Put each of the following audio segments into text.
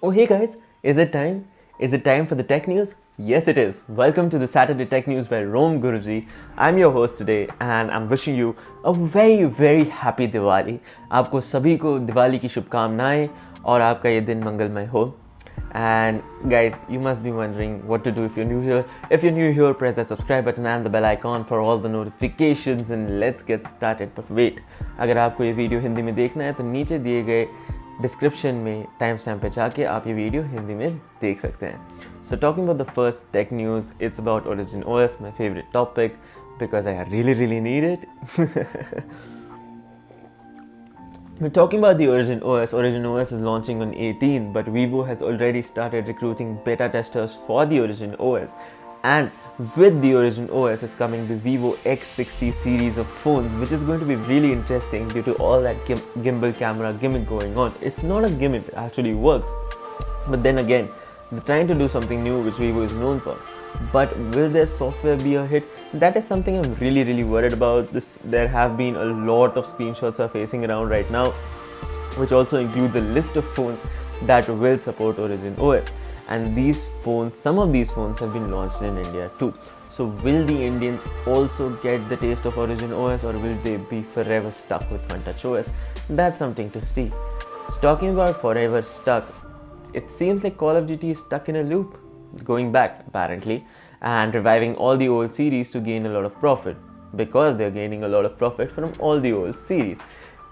Oh, hey guys, is it time? Is it time for the tech news? Yes, it is. Welcome to the Saturday Tech News by Rom Guruji. I'm your host today and I'm wishing you a very happy Diwali. आपको सभी को दिवाली की शुभकामनाएं और आपका ये दिन मंगलमय हो. And guys, you must be wondering what to do if you're new here. If you're new here, press that subscribe button and the bell icon for all the notifications and let's get started. But wait, अगर आपको ये video Hindi में देखना है तो नीचे दिए गए डिस्क्रिप्शन में टाइम स्टैम्प पे जाके आप ये वीडियो हिंदी में देख सकते हैं. So talking about the first tech news, it's about Origin OS, my favorite topic because I really need it. We're talking about the Origin OS. Origin OS is launching on 18, but Vivo has already started recruiting beta testers for the Origin OS. And with the Origin OS is coming the Vivo X60 series of phones, which is going to be really interesting due to all that gimbal camera gimmick going on. It's not a gimmick, it actually works. But then again, they're trying to do something new which Vivo is known for. But will their software be a hit? That is something I'm really worried about. There have been a lot of screenshots surfacing around right now, which also includes a list of phones that will support Origin OS. And these phones, some of these phones have been launched in India too. So will the Indians also get the taste of Origin OS, or will they be forever stuck with OneTouch OS? That's something to see. So talking about forever stuck, it seems like Call of Duty is stuck in a loop, going back apparently, and reviving all the old series to gain a lot of profit, because they're gaining a lot of profit from all the old series.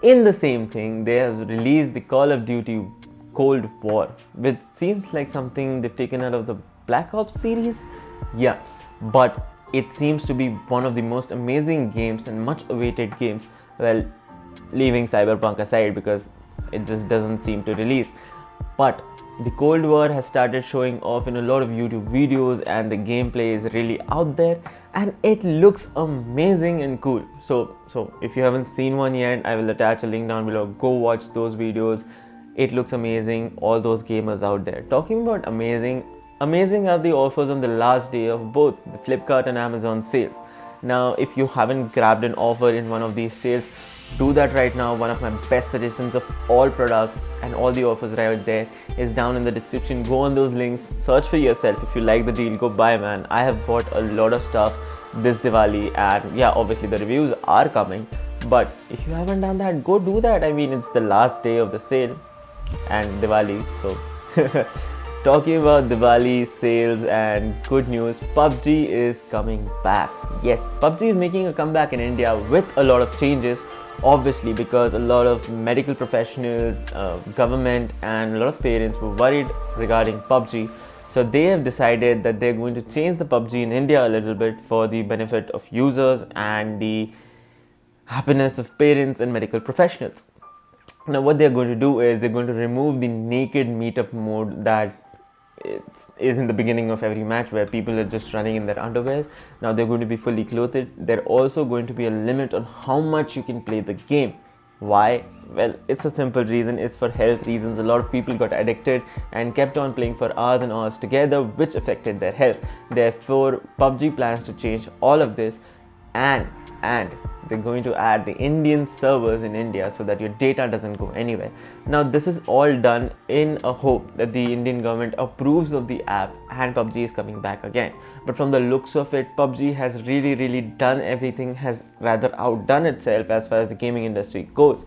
In the same thing, they have released the Call of Duty Cold War, which seems like something they've taken out of the Black Ops series. Yeah, but it seems to be one of the most amazing games and much awaited games, well, leaving Cyberpunk aside because it just doesn't seem to release. But the Cold War has started showing off in a lot of YouTube videos and the gameplay is really out there and it looks amazing and cool. So if you haven't seen one yet, I will attach a link down below. Go watch those videos. It looks amazing, all those gamers out there. Talking about amazing are the offers on the last day of both the Flipkart and Amazon sale. Now, if you haven't grabbed an offer in one of these sales, do that right now. One of my best suggestions of all products and all the offers right there is down in the description. Go on those links, search for yourself. If you like the deal, go buy, man. I have bought a lot of stuff this Diwali and yeah, obviously the reviews are coming. But if you haven't done that, go do that. I mean, it's the last day of the sale and Diwali, so talking about Diwali sales and good news, PUBG is coming back. Yes, PUBG is making a comeback in India with a lot of changes, obviously, because a lot of medical professionals, government and a lot of parents were worried regarding PUBG. So they have decided that they're going to change the PUBG in India a little bit for the benefit of users and the happiness of parents and medical professionals. Now what they're going to do is they're going to remove the naked meetup mode that is in the beginning of every match where people are just running in their underwears. Now they're going to be fully clothed. There's also going to be a limit on how much you can play the game. Why? Well, it's a simple reason. It's for health reasons. A lot of people got addicted and kept on playing for hours and hours together, which affected their health. Therefore, PUBG plans to change all of this and they're going to add the Indian servers in India so that your data doesn't go anywhere. Now this is all done in a hope that the Indian government approves of the app and PUBG is coming back again. But from the looks of it, PUBG has really done everything, has rather outdone itself as far as the gaming industry goes.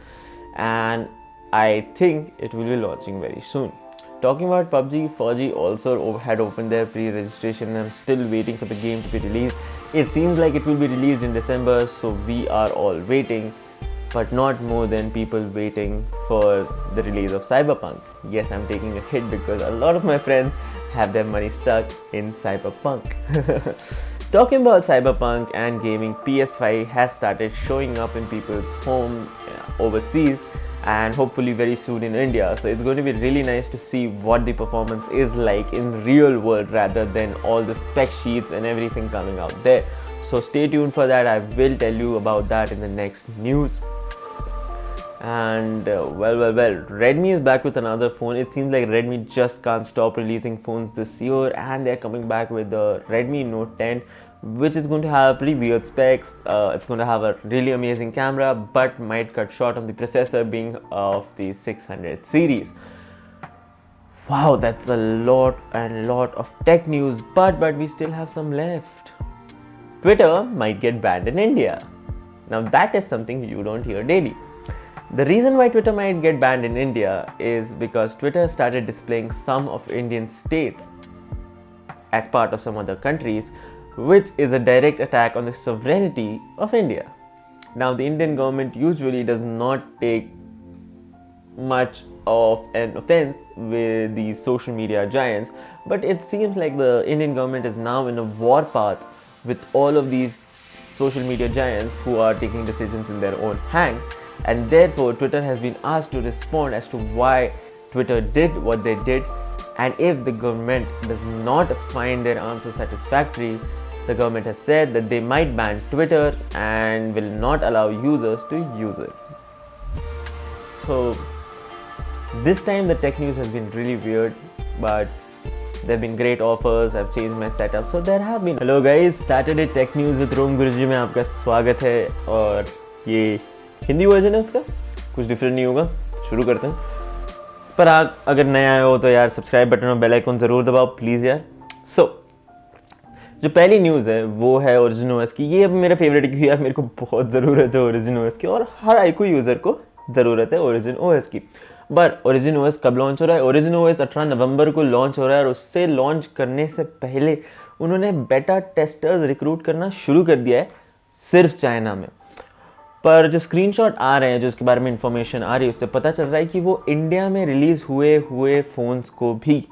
And I think it will be launching very soon. Talking about PUBG, FUBG also had opened their pre-registration and I'm still waiting for the game to be released. It seems like it will be released in December, so we are all waiting, but not more than people waiting for the release of Cyberpunk. Yes, I'm taking a hit because a lot of my friends have their money stuck in Cyberpunk. Talking about Cyberpunk and gaming, PS5 has started showing up in people's home overseas and hopefully very soon in India. So it's going to be really nice to see what the performance is like in real world rather than all the spec sheets and everything coming out there. So stay tuned for that. I will tell you about that in the next news. And well, Redmi is back with another phone. It seems like Redmi just can't stop releasing phones this year and they're coming back with the Redmi Note 10, which is going to have pretty weird specs. It's going to have a really amazing camera, but might cut short on the processor being of the 600 series. Wow, that's a lot and lot of tech news, but we still have some left. Twitter might get banned in India. Now that is something you don't hear daily. The reason why Twitter might get banned in India is because Twitter started displaying some of Indian states as part of some other countries, which is a direct attack on the sovereignty of India. Now, the Indian government usually does not take much of an offense with these social media giants, but it seems like the Indian government is now in a war path with all of these social media giants who are taking decisions in their own hand, and therefore Twitter has been asked to respond as to why Twitter did what they did, and if the government does not find their answer satisfactory, the government has said that they might ban Twitter and will not allow users to use it. So this time the tech news has been really weird, but there have been great offers. I've changed my setup, so there have been. Hello guys, Saturday Tech News with रोम गुरुजी में आपका स्वागत है, और ये Hindi version है उसका, कुछ different नहीं होगा. शुरू करते हैं. पर आप अगर नए आए हो तो यार सब्सक्राइब बटन और बेल आइकन ज़रूर दबाओ प्लीज़ यार. जो पहली न्यूज़ है वो है ओरिजिन ओएस की. ये अब मेरा फेवरेट है क्योंकि यार मेरे को बहुत ज़रूरत है ओरिजिन ओएस की, और हर आईको यूज़र को ज़रूरत है ओरिजिन ओएस की. बट ओरिजिन ओएस कब लॉन्च हो रहा है? ओरिजिन ओएस 18 नवंबर को लॉन्च हो रहा है, और उससे लॉन्च करने से पहले उन्होंने बेटा टेस्टर्स रिक्रूट करना शुरू कर दिया है सिर्फ चाइना में. पर जो स्क्रीनशॉट आ रहे हैं, जो इसके बारे में इंफॉर्मेशन आ रही है, उससे पता चल रहा है कि वो इंडिया में रिलीज़ हुए फ़ोन्स को भी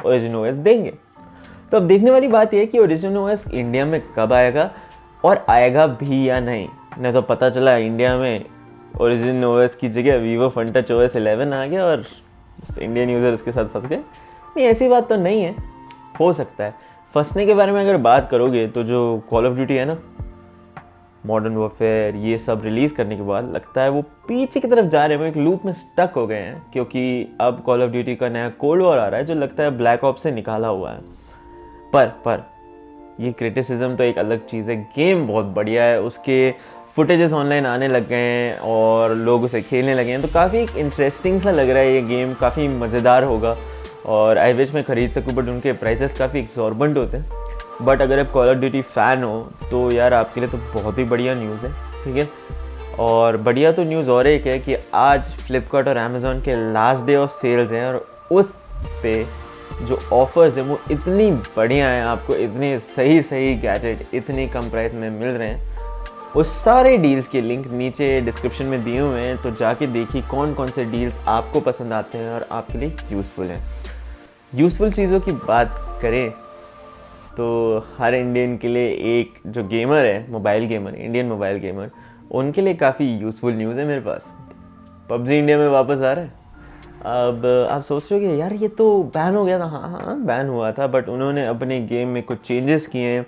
ओरिजिन ओएस देंगे. तो अब देखने वाली बात यह है कि ओरिजिन ओएस इंडिया में कब आएगा, और आएगा भी या नहीं. नहीं तो पता चला इंडिया में ओरिजिन ओएस की जगह वीवो फंटच ओएस 11 आ गया और इंडियन यूज़र उसके साथ फंस गए. नहीं, ऐसी बात तो नहीं है. हो सकता है. फंसने के बारे में अगर बात करोगे तो जो कॉल ऑफ ड्यूटी है ना, मॉडर्न वॉरफेयर, ये सब रिलीज़ करने के बाद लगता है वो पीछे की तरफ जा रहे हैं, वो एक लूप में स्टक हो गए हैं, क्योंकि अब कॉल ऑफ ड्यूटी का नया कोल्ड वॉर आ रहा है जो लगता है ब्लैक ऑप्स से निकाला हुआ है. पर ये क्रिटिसिज्म तो एक अलग चीज़ है. गेम बहुत बढ़िया है, उसके फुटेजेस ऑनलाइन आने लग गए हैं और लोग उसे खेलने लगे हैं, तो काफ़ी इंटरेस्टिंग सा लग रहा है ये गेम. काफ़ी मज़ेदार होगा और आई विश मैं ख़रीद सकूँ, बट उनके प्राइसेस काफ़ी एक्सॉर्बेंट होते हैं. बट अगर आप कॉल ऑफ ड्यूटी फ़ैन हो तो यार आपके लिए तो बहुत ही बढ़िया न्यूज़ है. ठीक है. और बढ़िया तो न्यूज़ और एक है कि आज फ्लिपकार्ट और अमेज़ॉन के लास्ट डे ऑफ सेल्स हैं, और उस पे जो ऑफ़र्स हैं वो इतनी बढ़िया हैं, आपको इतने सही गैजेट इतनी कम प्राइस में मिल रहे हैं. उस सारे डील्स के लिंक नीचे डिस्क्रिप्शन में दिए हुए हैं, तो जाके देखिए कौन कौन से डील्स आपको पसंद आते हैं और आपके लिए यूज़फुल हैं. यूज़फुल चीज़ों की बात करें तो हर इंडियन के लिए एक जो गेमर है, mobile gamer, Indian mobile gamer, उनके लिए काफ़ी यूज़फुल न्यूज़ है मेरे पास. पबजी इंडिया में वापस आ रहा है. अब आप सोच रहे हो कि यार ये तो बैन हो गया था. हाँ बैन हुआ था, बट उन्होंने अपने गेम में कुछ चेंजेस किए हैं,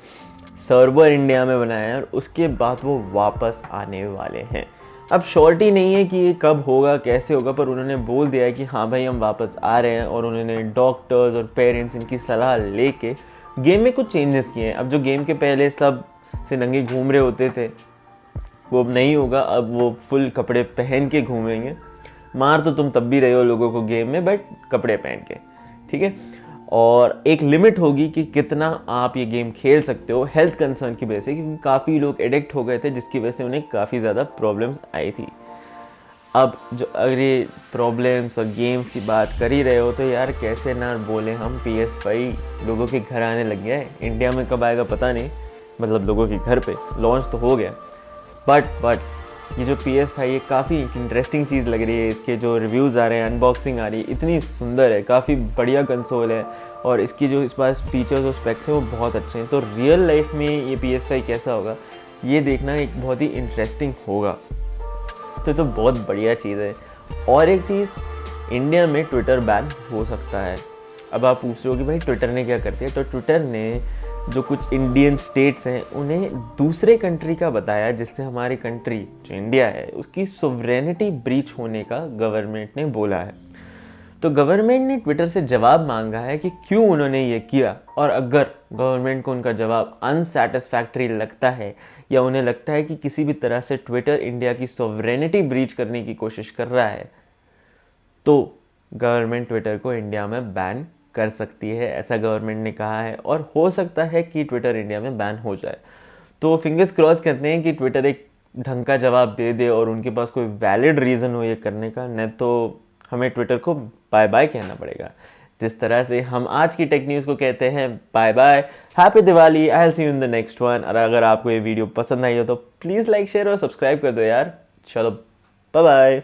सर्वर इंडिया में बनाया है, और उसके बाद वो वापस आने वाले हैं. अब श्योरिटी नहीं है कि ये कब होगा, कैसे होगा, पर उन्होंने बोल दिया है कि हाँ भाई हम वापस आ रहे हैं, और उन्होंने डॉक्टर्स और पेरेंट्स इनकी सलाह लेके गेम में कुछ चेंजेस किए हैं. अब जो गेम के पहले सब से नंगे घूम रहे होते थे वो अब नहीं होगा. अब वो फुल कपड़े पहन के घूमेंगे. मार तो तुम तब भी रहे हो लोगों को गेम में, बट कपड़े पहन के. ठीक है. और एक लिमिट होगी कि कितना आप ये गेम खेल सकते हो, हेल्थ कंसर्न की वजह से, क्योंकि काफ़ी लोग एडिक्ट हो गए थे, जिसकी वजह से उन्हें काफ़ी ज़्यादा प्रॉब्लम्स आई थी. अब जो अगर ये प्रॉब्लम्स और गेम्स की बात कर ही रहे हो तो यार कैसे ना बोले हम, PS5 लोगों के घर आने लग गया है. इंडिया में कब आएगा पता नहीं, मतलब लोगों के घर पे लॉन्च तो हो गया, बट ये जो PS5 ये काफ़ी इंटरेस्टिंग चीज़ लग रही है. इसके जो रिव्यूज़ आ रहे हैं, अनबॉक्सिंग आ रही है, इतनी सुंदर है, काफ़ी बढ़िया कंसोल है, और इसकी जो इस पास फीचर्स और स्पेक्स हैं वो बहुत अच्छे हैं. तो रियल लाइफ में ये PS5 कैसा होगा ये देखना एक बहुत ही इंटरेस्टिंग होगा. तो बहुत बढ़िया चीज़ है. और एक चीज़, इंडिया में ट्विटर बैन हो सकता है. अब आप पूछ रहे हो कि भाई ट्विटर ने क्या कर दिया, तो ट्विटर ने जो कुछ इंडियन स्टेट्स हैं उन्हें दूसरे कंट्री का बताया, जिससे हमारी कंट्री जो इंडिया है उसकी सोवरेनिटी ब्रीच होने का गवर्नमेंट ने बोला है. तो गवर्नमेंट ने ट्विटर से जवाब मांगा है कि क्यों उन्होंने ये किया, और अगर गवर्नमेंट को उनका जवाब अनसैटिस्फैक्टरी लगता है या उन्हें लगता है कि किसी भी तरह से ट्विटर इंडिया की सोवरेनिटी ब्रीच करने की कोशिश कर रहा है, तो गवर्नमेंट ट्विटर को इंडिया में बैन कर सकती है, ऐसा गवर्नमेंट ने कहा है, और हो सकता है कि ट्विटर इंडिया में बैन हो जाए। तो फिंगर्स क्रॉस करते हैं कि ट्विटर एक ढंग का जवाब दे दे और उनके पास कोई वैलिड रीज़न हो ये करने का, नहीं तो हमें ट्विटर को बाय बाय कहना पड़ेगा। जिस तरह से हम आज की टेक न्यूज़ को कहते हैं bye bye, happy Diwali, I will see you in the next one. और अगर आपको ये वीडियो पसंद आई हो तो प्लीज़ लाइक शेयर और सब्सक्राइब कर दो यार। चलो बाय बाय।